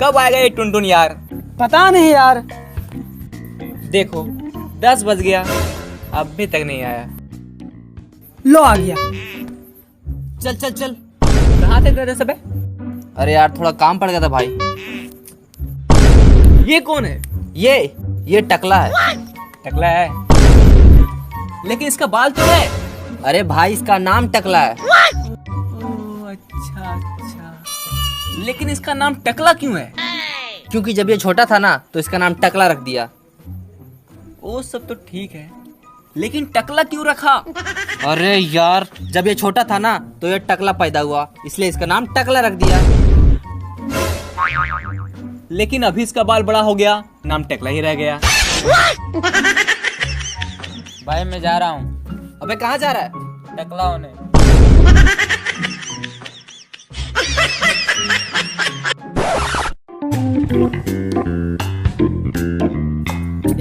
कब आएगा ये टुनटुन यार? पता नहीं यार। देखो 10 बज गया, अभी तक नहीं आया। लो आ गया। चल चल चल, कहाँ थे तेरे सब? अरे यार थोड़ा काम पड़ गया था भाई। ये कौन है? ये टकला है। टकला है, लेकिन इसका बाल तो है। अरे भाई इसका नाम टकला है। ओह अच्छा अच्छा, लेकिन इसका नाम टकला क्यों है? क्योंकि जब ये छोटा था ना तो इसका नाम टकला रख दिया। वो सब तो ठीक है, लेकिन टकला क्यों रखा? अरे यार जब ये छोटा था ना तो ये टकला पैदा हुआ, इसलिए इसका नाम टकला रख दिया। लेकिन अभी इसका बाल बड़ा हो गया, नाम टकला ही रह गया। भाई मैं जा रहा हूँ अबे कहाँ जा रहा है? टकला होने।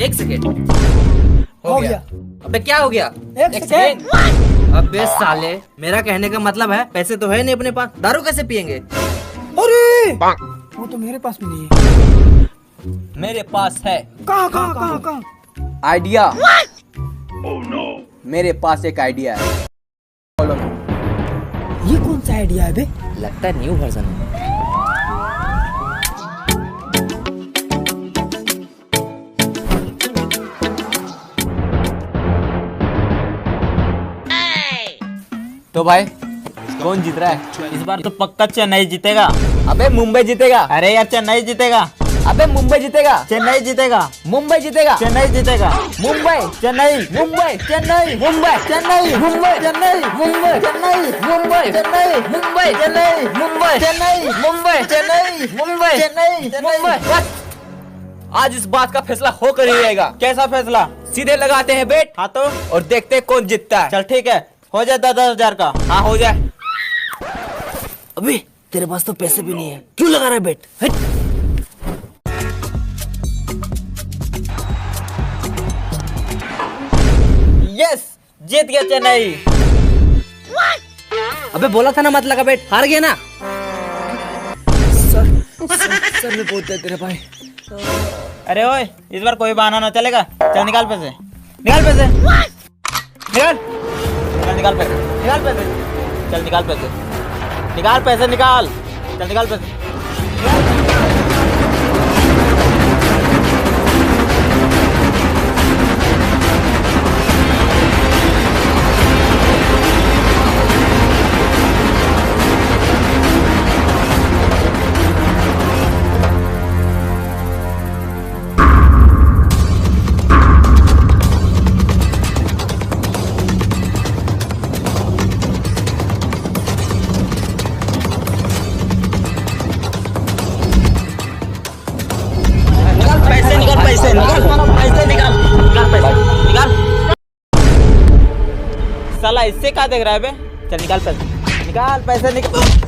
एक सेकेंड। हो गया। अबे क्या हो गया? एक सेकेंड। अबे साले, मेरा कहने का मतलब है पैसे तो है नहीं अपने पास, दारू कैसे पियेंगे? अरे वो तो मेरे पास भी नहीं है। मेरे पास है कहाँ कहाँ कहाँ कहाँ? आइडिया। मेरे पास एक आइडिया है। ये कौन सा आइडिया है बे? लगता है न्यू वर्जन है। तो भाई कौन जीत रहा है? इस बार तो पक्का चेन्नई जीतेगा। अबे मुंबई जीतेगा। अरे यार चेन्नई जीतेगा। अबे मुंबई जीतेगा। चेन्नई जीतेगा। मुंबई जीतेगा। चेन्नई जीतेगा। मुंबई चेन्नई। मुंबई चेन्नई। मुंबई चेन्नई। मुंबई चेन्नई। मुंबई चेन्नई। मुंबई चेन्नई। मुंबई चेन्नई। मुंबई चेन्नई। मुंबई चेन्नई। मुंबई चेन्नई। मुंबई। बस आज इस बात का फैसला होकर ही रहेगा। कैसा फैसला? सीधे लगाते हैं बेट हाँ तो और देखते हैं कौन जीतता है। चल ठीक है, हो जाए 10,000 का। हाँ हो जाए। अबे तेरे पास तो पैसे भी नहीं है, क्यों लगा रहा है बेट? हट। यस, जीत गया चेन्नई। अबे बोला था ना मत लगा बेट, हार गया ना। सर में बहुत तेरे भाई। अरे ओए, इस बार कोई बहाना ना चलेगा। चल निकाल पैसे, निकाल पैसे, निकाल। चल निकाल पैसे, निकाल पैसे। चल निकाल पैसे, निकाल पैसे, निकाल। चल निकाल पैसे। पैसे निकाल, पैसे निकाल, पैसे निकाल, निकाल पैसे, निकाल। साला इससे क्या देख रहा है बे? चल निकाल पैसे, निकाल पैसे, निकाल।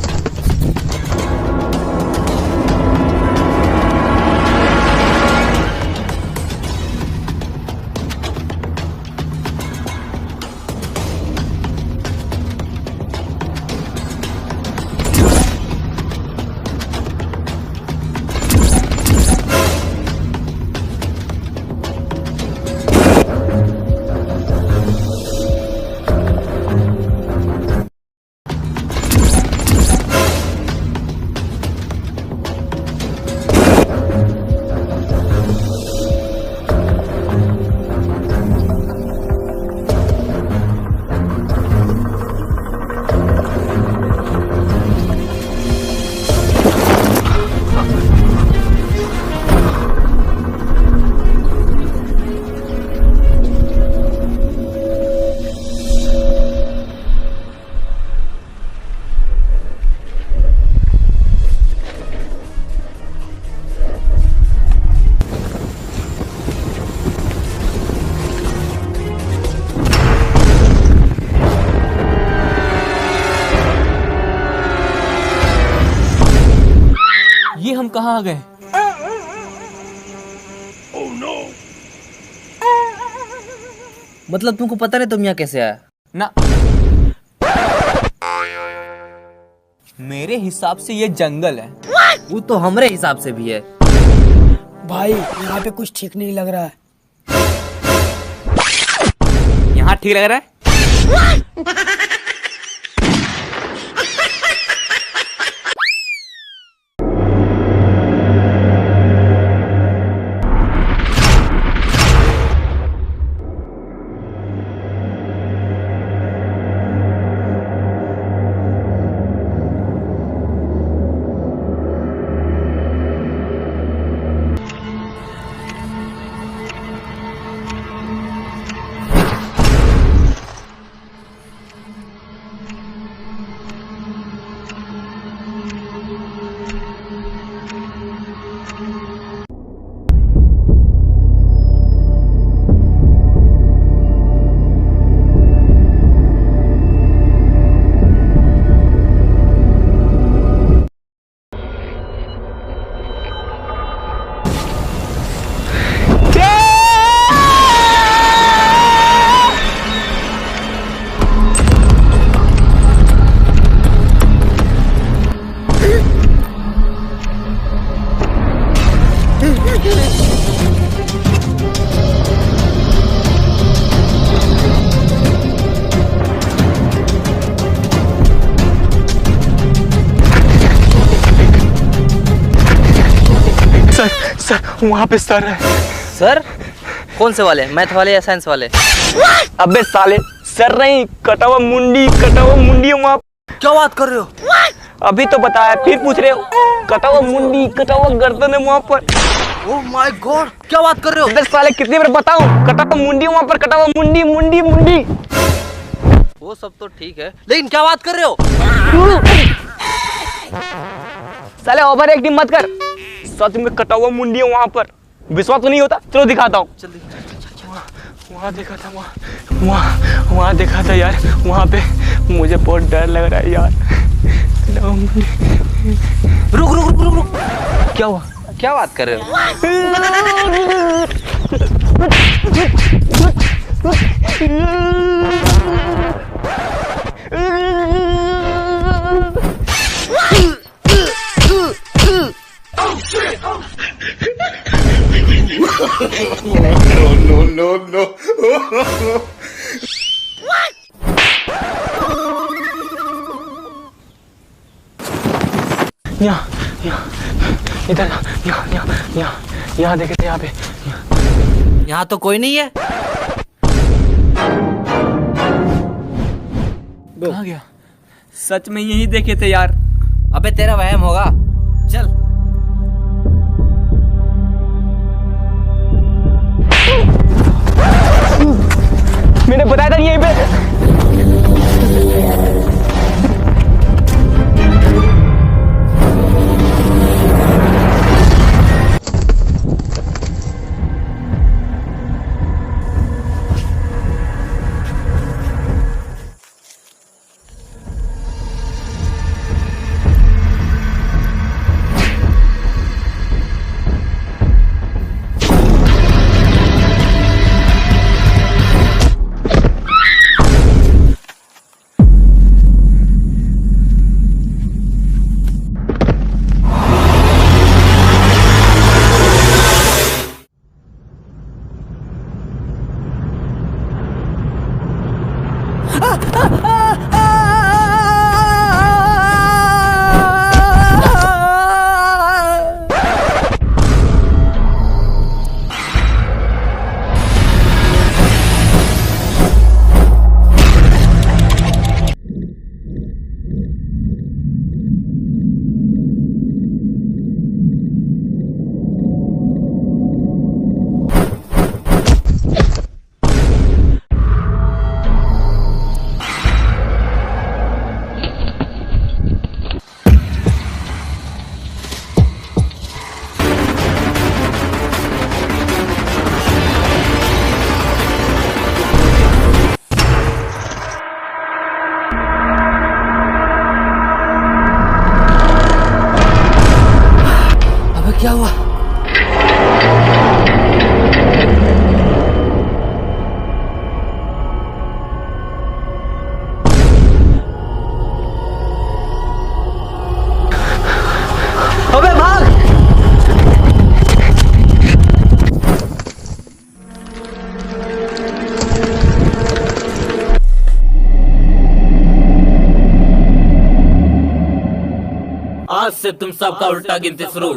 ये हम कहाँ आ गए? मतलब तुमको पता नहीं तुम यहाँ कैसे आया? ना, मेरे हिसाब से ये जंगल है। वो तो हमरे हिसाब से भी है। भाई यहाँ पे कुछ ठीक नहीं लग रहा है। यहाँ ठीक लग रहा है। सर वहाँ पे सर है। सर कौन से वाले, मैथ वाले या साइंस वाले? अबे साले सर नहीं, कटा हुआ मुंडी है वहाँ। क्या बात कर रहे हो? अभी तो बताया फिर पूछ रहे हो? कटा हुआ मुंडी, कटा हुआ गर्दन है वहाँ पर। ओह माय गॉड, क्या बात कर रहे हो? अबे साले कितनी बार बताऊं, कटा हुआ मुंडी वहाँ पर, कटा हुआ मुंडी। वो सब तो ठीक है, लेकिन क्या बात कर रहे हो? साले ओवर एक्टिंग मत कर, सच में कटा हुआ मुंडी है वहाँ पर। विश्वास तो नहीं होता, चलो दिखाता हूँ। वहाँ देखा था, वहाँ देखा था यार, वहाँ पे मुझे बहुत डर लग रहा है यार। रुक। क्या हुआ? क्या बात कर रहे हो? No. यहाँ इधर, यहाँ देखे थे, यहाँ पे। यहाँ तो कोई नहीं है। कहाँ गया? सच में यही देखे थे यार। अबे तेरा वहम होगा, चल। मैंने बताया था यहीं पे। से तुम सबका उल्टा गिनती शुरू।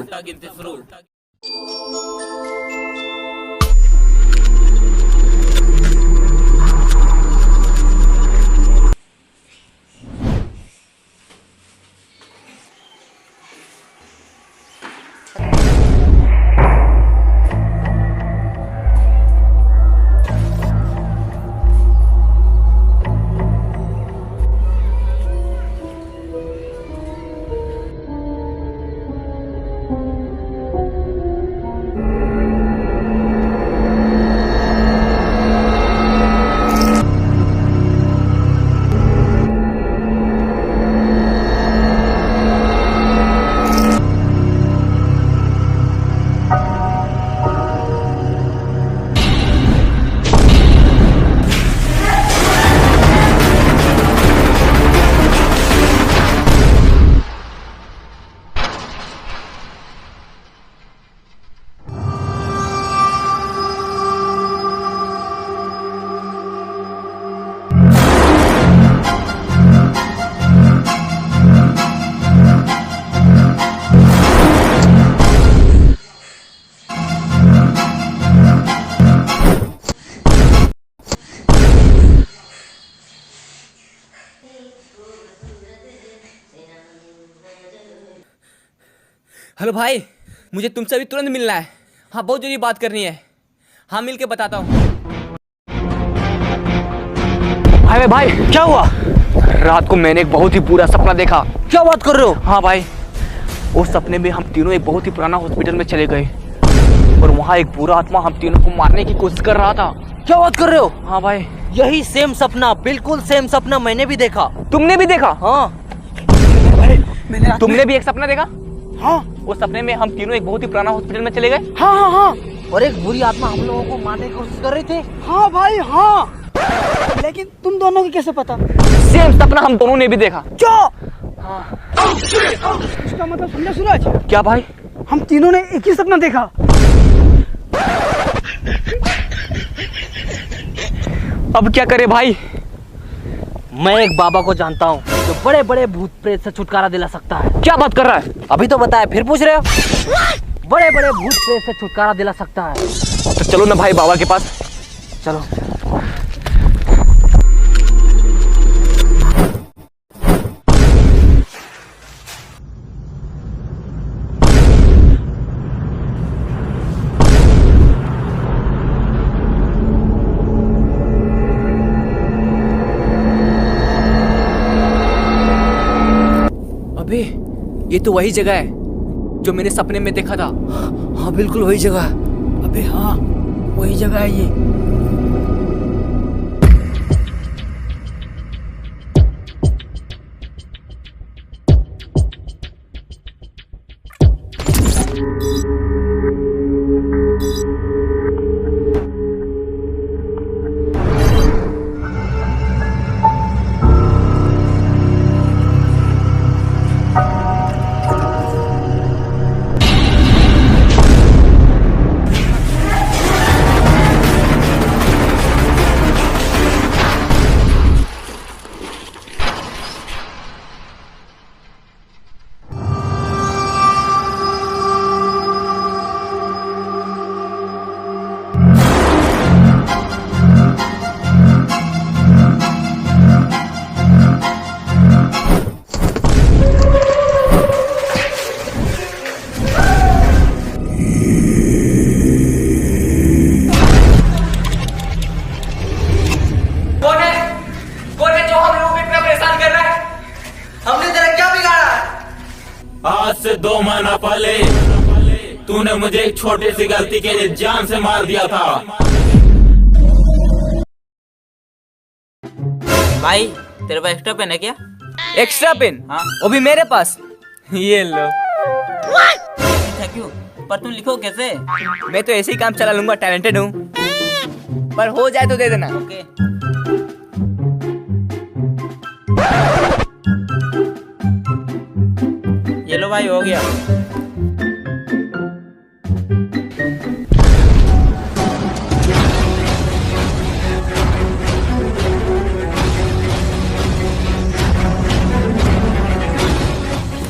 हेलो भाई, मुझे तुमसे अभी तुरंत मिलना है। हाँ, बहुत जरूरी बात करनी है। हाँ, मिल के बताता हूँ। भाई भाई, क्या हुआ? रात को मैंने एक बहुत ही बुरा सपना देखा। क्या बात कर रहे हो? हाँ भाई, उस सपने में हम तीनों एक बहुत ही पुराना हॉस्पिटल में चले गए और वहाँ एक बुरा आत्मा हम तीनों को मारने की कोशिश कर रहा था। क्या बात कर रहे हो? हाँ भाई, यही सेम सपना, बिल्कुल सेम सपना मैंने भी देखा। तुमने भी देखा? हाँ। तुमने भी एक सपना देखा? हाँ उस सपने में हम तीनों एक बहुत ही पुराना हॉस्पिटल में चले गए। हाँ हाँ हाँ और एक बुरी आत्मा हम लोगों को मारने की कोशिश कर रही थी। हाँ भाई हाँ, लेकिन तुम दोनों को कैसे पता? सेम सपना हम दोनों ने भी देखा। क्या? इसका मतलब समझा सूरज? क्या भाई? हम तीनों ने एक ही सपना देखा। अब क्या करे भाई? मैं एक बाबा को जानता हूँ जो बड़े बड़े भूत प्रेत से छुटकारा दिला सकता है। क्या बात कर रहा है? अभी तो बताया, फिर पूछ रहे हो? बड़े बड़े भूत प्रेत से छुटकारा दिला सकता है। तो चलो ना भाई बाबा के पास। चलो। अबे, ये तो वही जगह है जो मैंने सपने में देखा था। हाँ बिल्कुल वही जगह। अबे हाँ, वही जगह है ये। आज से 2 महीना पहले तूने मुझे एक छोटी सी गलती के लिए जान से मार दिया था। भाई तेरे पास एक्स्ट्रा पेन है क्या? Extra pen? हाँ। वो भी मेरे पास। ये लो। Thank you. पर तुम लिखो कैसे? मैं तो ऐसे ही काम चला लूंगा, टैलेंटेड हूँ। पर हो जाए तो दे देना। ओके। ये लो भाई, हो गया।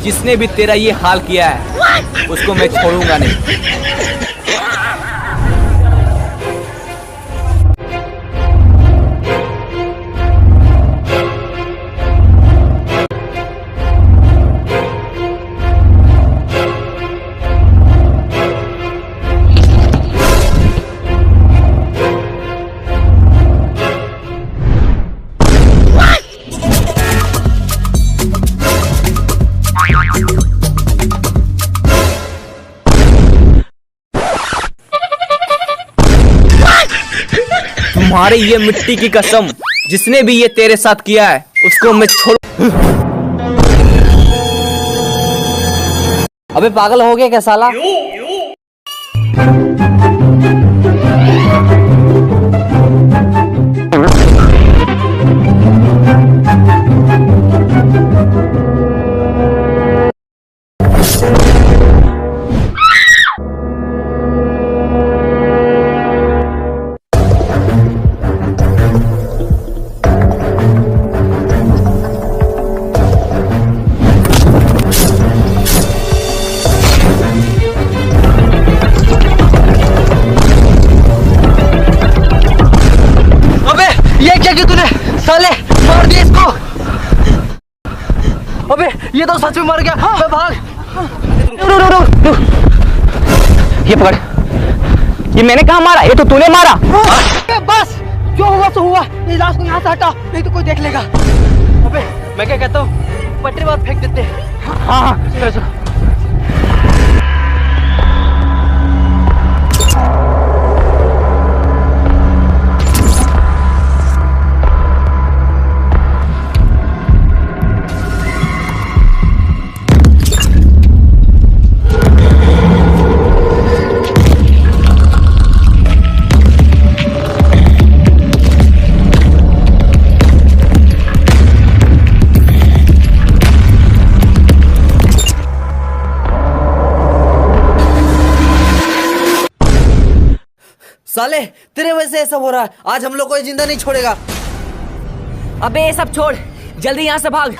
जिसने भी तेरा ये हाल किया है उसको मैं छोड़ूंगा नहीं। तुम्हारे ये मिट्टी की कसम, जिसने भी ये तेरे साथ किया है उसको मैं छोड़। अबे पागल हो गया क्या साला? साले मार दिया इसको। अबे ये तो सच में मर गया। हाँ। भाग। रुक। ये पकड़। ये मैंने कहा मारा? ये तो तूने मारा। हाँ। बस जो हुआ सो हुआ। इस लाश को यहाँ से हटा, नहीं तो कोई देख लेगा। अबे मैं क्या कहता हूँ, पटरी बात फेंक देते। हाँ चलो। साले तेरे वजह से ऐसा हो रहा है। आज हम लोग को ये जिंदा नहीं छोड़ेगा। अबे ये सब छोड़, जल्दी यहाँ से भाग।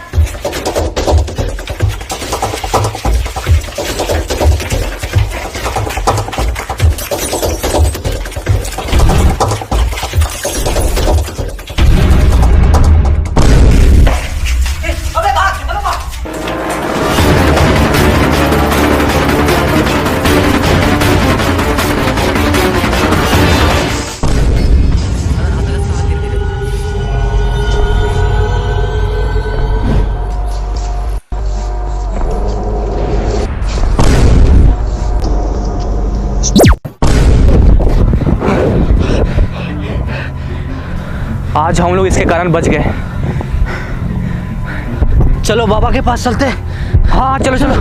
आज हम लोग इसके कारण बच गए। चलो बाबा के पास चलते। हाँ चलो चलो।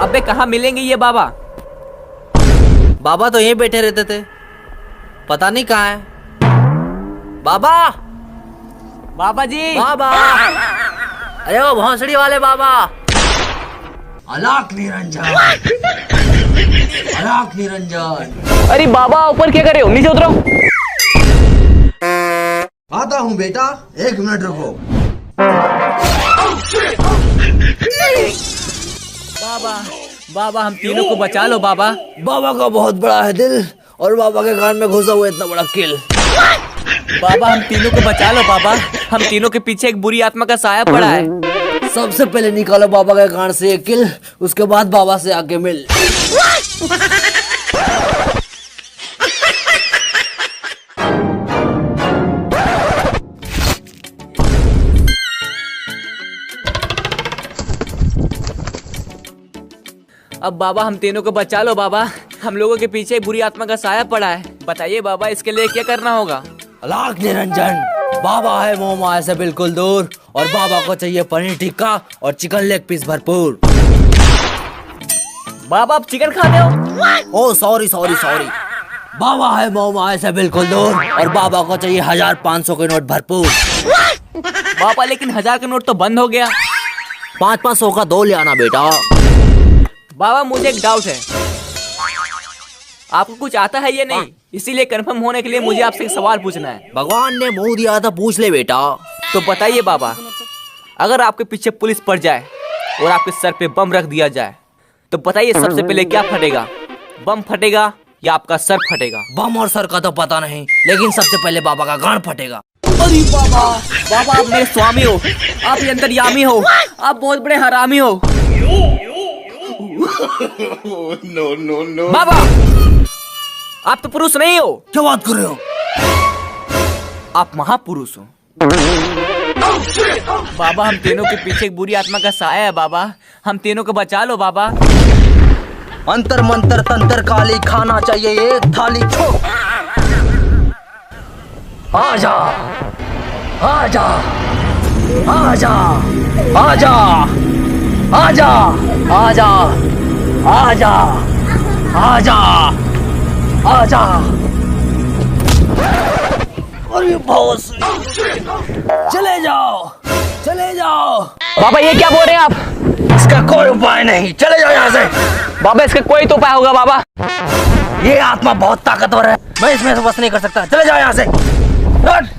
अबे कहाँ मिलेंगे ये बाबा? बाबा तो यहीं बैठे रहते थे, पता नहीं कहाँ है। बाबा, बाबा जी। बाबा, अरे वो भौंसड़ी वाले बाबा। अलाक निरंजन, अलाक निरंजन। अरे बाबा ऊपर क्या कर रहे हो? नीचे उतरो। आता हूँ बेटा, 1 मिनट रुको। बाबा हम तीनों को बचा लो बाबा। बाबा का बहुत बड़ा है दिल, और बाबा के कान में घुसा हुआ इतना बड़ा किल। बाबा हम तीनों को बचा लो बाबा, हम तीनों के पीछे एक बुरी आत्मा का साया पड़ा है। सबसे पहले निकालो बाबा के कान से एक किल, उसके बाद बाबा से आके मिल। अब बाबा हम तीनों को बचा लो बाबा, हम लोगों के पीछे बुरी आत्मा का साया पड़ा है। बताइए बाबा इसके लिए क्या करना होगा? अलाक निरंजन, बाबा है मोह माया से बिल्कुल दूर, और बाबा को चाहिए पनीर टिक्का और चिकन लेग पीस भरपूर। बाबा आप चिकन खाते हो? ओ सॉरी। बाबा है मोह माया से बिल्कुल दूर, और बाबा को चाहिए 1500 के नोट भरपूर। बाबा लेकिन 1000 का नोट तो बंद हो गया। 500 का 2 ले आना बेटा। बाबा मुझे एक डाउट है, आपको कुछ आता है या नहीं? इसीलिए कंफर्म होने के लिए मुझे आपसे एक सवाल पूछना है। भगवान ने मुंह दिया था, पूछ ले बेटा। तो बताइए बाबा, अगर आपके पीछे पुलिस पड़ जाए और आपके सर पे बम रख दिया जाए तो बताइए सबसे पहले क्या फटेगा, बम फटेगा या आपका सर फटेगा? बम और सर का तो पता नहीं, लेकिन सबसे पहले बाबा का गांड फटेगा। अरे बाबा, बाबा आप मेरे स्वामी हो, आप ये अंतर्यामी हो, आप बहुत बड़े हरामी हो। बाबा आप तो पुरुष नहीं हो। क्या बात कर रहे हो? आप महापुरुष हो। बाबा हम तीनों के पीछे एक बुरी आत्मा का साया है बाबा, हम तीनों को बचा लो बाबा। अंतर मंतर तंत्र काली, खाना चाहिए एक थाली। छो आजा आजा आजा आजा आजा आजा आजा आजा आजा। अरे बॉस, चले जाओ चले जाओ। बाबा ये क्या बोल रहे हैं आप? इसका कोई उपाय नहीं, चले जाओ यहाँ से। बाबा इसका कोई तो उपाय होगा बाबा। ये आत्मा बहुत ताकतवर है, मैं इसमें से बस नहीं कर सकता। चले जाओ यहाँ से। हट।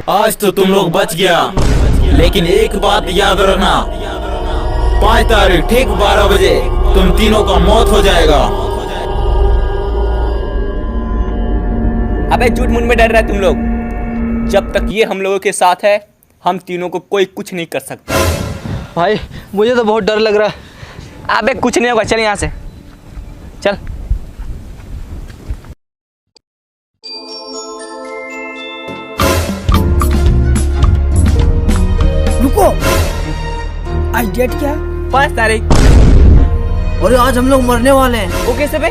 आज तो तुम लोग बच गया, लेकिन एक बात याद रखना, 5 तारीख ठीक 12 बजे तुम तीनों का मौत हो जाएगा। अबे झूठ मूठ में डर रहा है तुम लोग। जब तक ये हम लोगों के साथ है, हम तीनों को कोई कुछ नहीं कर सकता। भाई मुझे तो बहुत डर लग रहा है। अबे कुछ नहीं होगा, चल यहाँ से चल। रुको, आज डेट क्या है? 5 तारीख। और आज हम लोग मरने वाले हैं। वो कैसे बे?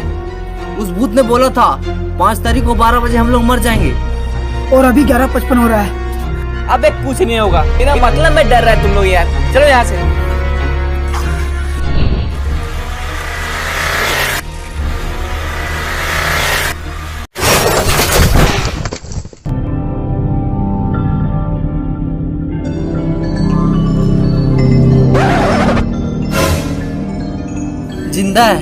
उस भूत ने बोला था 5 तारीख को 12 बजे हम लोग मर जाएंगे। और अभी 11:55 हो रहा है। अबे कुछ नहीं होगा, बिना मतलब में डर रहा है तुम लोग यार। चलो यहाँ से। जिंदा है।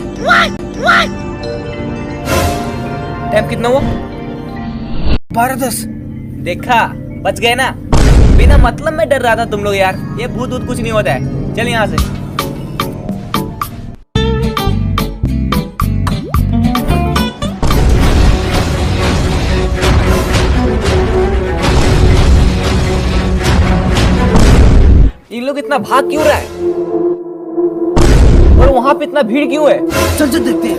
टाइम कितना हुआ? 12:10। देखा, बच गए ना। बिना मतलब में डर रहा था तुम लोग यार। ये भूत भूत कुछ नहीं होता है। चल यहाँ से। इन लोग इतना भाग क्यों रहा है? और वहां पे इतना भीड़ क्यों है? चल चल देखते हैं।